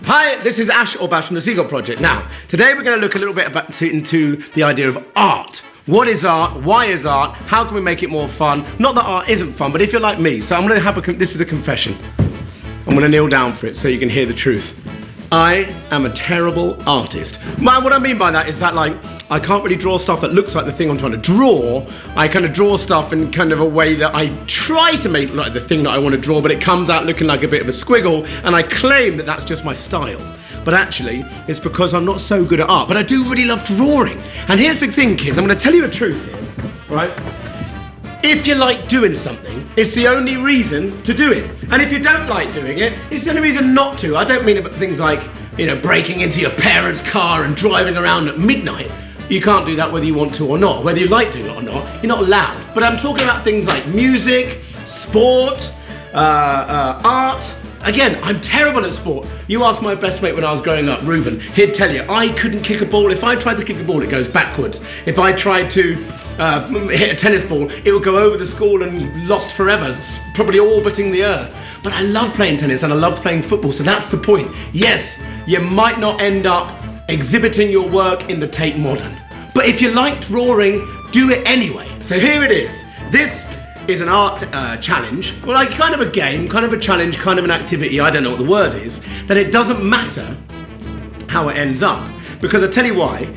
Hi, this is Ash or Bash from the Seagull Project. Now, today we're going to look a little bit into the idea of art. What is art? Why is art? How can we make it more fun? Not that art isn't fun, but if you're like me, so I'm going to have this is a confession. I'm going to kneel down for it so you can hear the truth. I am a terrible artist. What I mean by that is that, like, I can't really draw stuff that looks like the thing I'm trying to draw. I kind of draw stuff in kind of a way that I try to make like the thing that I want to draw, but it comes out looking like a bit of a squiggle, and I claim that that's just my style. But actually, it's because I'm not so good at art. But I do really love drawing. And here's the thing, kids, I'm going to tell you the truth here, right? If you like doing something, it's the only reason to do it. And if you don't like doing it, it's the only reason not to. I don't mean things like, breaking into your parents' car and driving around at midnight. You can't do that whether you want to or not. Whether you like doing it or not, you're not allowed. But I'm talking about things like music, sport, art. Again, I'm terrible at sport. You ask my best mate when I was growing up, Ruben, he'd tell you, I couldn't kick a ball. If I tried to kick a ball, it goes backwards. If I tried to hit a tennis ball, it would go over the school and lost forever, probably orbiting the earth. But I love playing tennis and I loved playing football, so that's the point. Yes, you might not end up exhibiting your work in the Tate Modern, but if you like drawing, do it anyway. So here it is. This is an art challenge, well, like kind of a game, kind of a challenge, kind of an activity, I don't know what the word is, that it doesn't matter how it ends up, because I tell you why,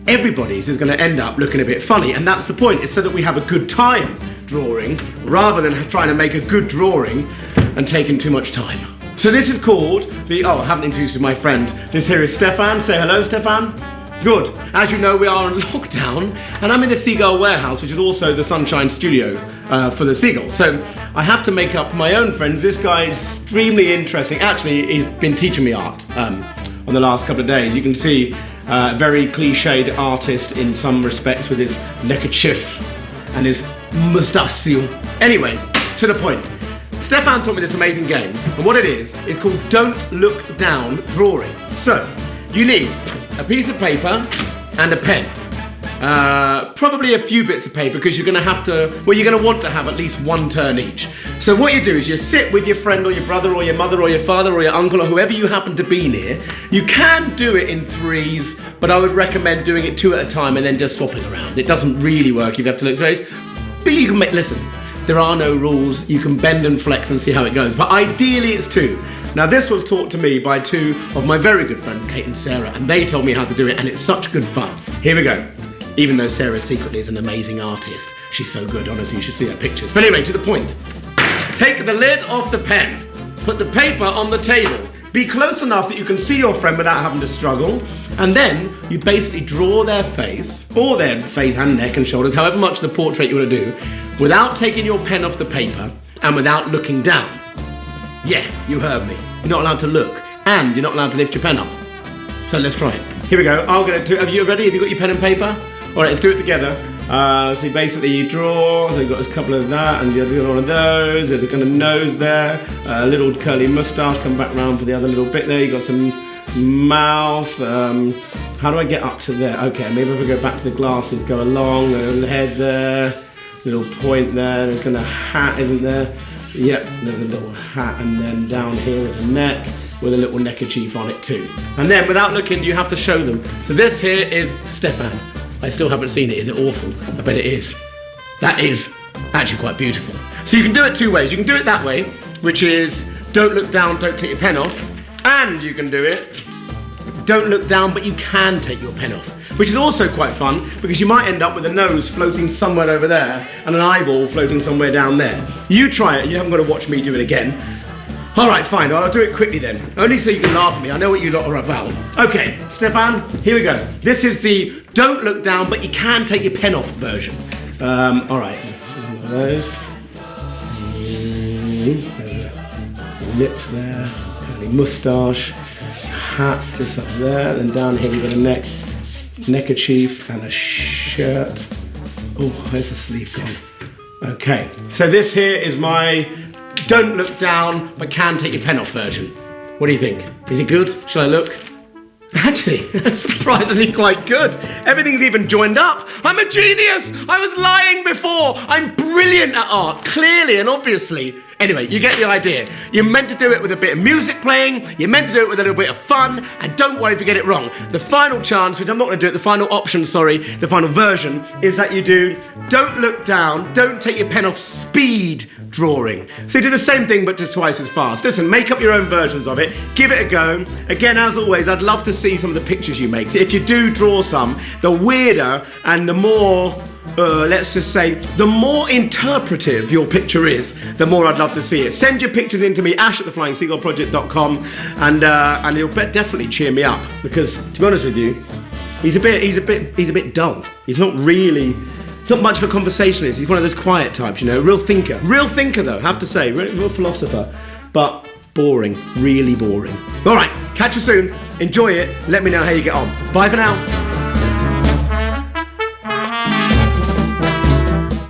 everybody's is going to end up looking a bit funny, and that's the point. It's so that we have a good time drawing rather than trying to make a good drawing and taking too much time. So this is called I haven't introduced you to my friend. This here is Stefan. Say hello, Stefan. Good. As you know, we are on lockdown, and I'm in the Seagull Warehouse, which is also the Sunshine Studio for the Seagull. So I have to make up my own friends. This guy is extremely interesting. Actually, he's been teaching me art on the last couple of days. You can see very cliched artist in some respects with his neckerchief and his mustachio. Anyway, to the point. Stefan taught me this amazing game, and what it is called Don't Look Down Drawing. So, you need a piece of paper and a pen. Probably a few bits of paper, because you're going to want to have at least one turn each. So what you do is you sit with your friend or your brother or your mother or your father or your uncle or whoever you happen to be near. You can do it in threes, but I would recommend doing it two at a time and then just swapping around. It doesn't really work if you have to look threes. But you can listen, there are no rules. You can bend and flex and see how it goes. But ideally it's two. Now this was taught to me by two of my very good friends, Kate and Sarah, and they told me how to do it, and it's such good fun. Here we go. Even though Sarah secretly is an amazing artist. She's so good, honestly, you should see her pictures. But anyway, to the point. Take the lid off the pen. Put the paper on the table. Be close enough that you can see your friend without having to struggle. And then you basically draw their face, or their face and neck and shoulders, however much the portrait you want to do, without taking your pen off the paper and without looking down. Yeah, you heard me. You're not allowed to look, and you're not allowed to lift your pen up. So let's try it. Here we go. Have you ready? Have you got your pen and paper? All right, let's do it together. So basically you draw, so you've got a couple of that, and you've got one of those, there's a kind of nose there, a little curly moustache, come back round for the other little bit there, you've got some mouth, how do I get up to there? Okay, maybe if I go back to the glasses, go along, a little head there, little point there, there's kind of hat, isn't there? Yep, there's a little hat, and then down here there's a neck with a little neckerchief on it too. And then without looking, you have to show them. So this here is Stefan. I still haven't seen it. Is it awful? I bet it is. That is actually quite beautiful. So you can do it two ways. You can do it that way, which is don't look down, don't take your pen off. And you can do it, don't look down, but you can take your pen off, which is also quite fun, because you might end up with a nose floating somewhere over there and an eyeball floating somewhere down there. You try it. You haven't got to watch me do it again. All right, fine. I'll do it quickly then. Only so you can laugh at me. I know what you lot are about. Okay, Stefan, here we go. This is the don't look down, but you can take your pen off version. All right. One of those. Lips there. Curly moustache. Hat just up there. Then down here we've got a neckerchief and a shirt. Oh, where's the sleeve gone? Okay. So this here is my don't look down, but can take your pen off version. What do you think? Is it good? Shall I look? Actually, that's surprisingly quite good. Everything's even joined up. I'm a genius. I was lying before. I'm brilliant at art, clearly and obviously. Anyway, you get the idea. You're meant to do it with a bit of music playing, you're meant to do it with a little bit of fun, and don't worry if you get it wrong. The final chance, which I'm not going to do it, the final option, the final version, is that you do don't look down, don't take your pen off speed drawing. So you do the same thing but just twice as fast. Listen, make up your own versions of it, give it a go. Again, as always, I'd love to see some of the pictures you make. So if you do draw some, the weirder and the more let's just say, the more interpretive your picture is, the more I'd love to see it. Send your pictures in to me, ash@theflyingseagullproject.com, and it'll definitely cheer me up, because to be honest with you, he's a bit dull. He's not much of a conversationalist. He's one of those quiet types, you know, real thinker though, have to say, real philosopher, but boring, really boring. All right, catch you soon. Enjoy it. Let me know how you get on. Bye for now.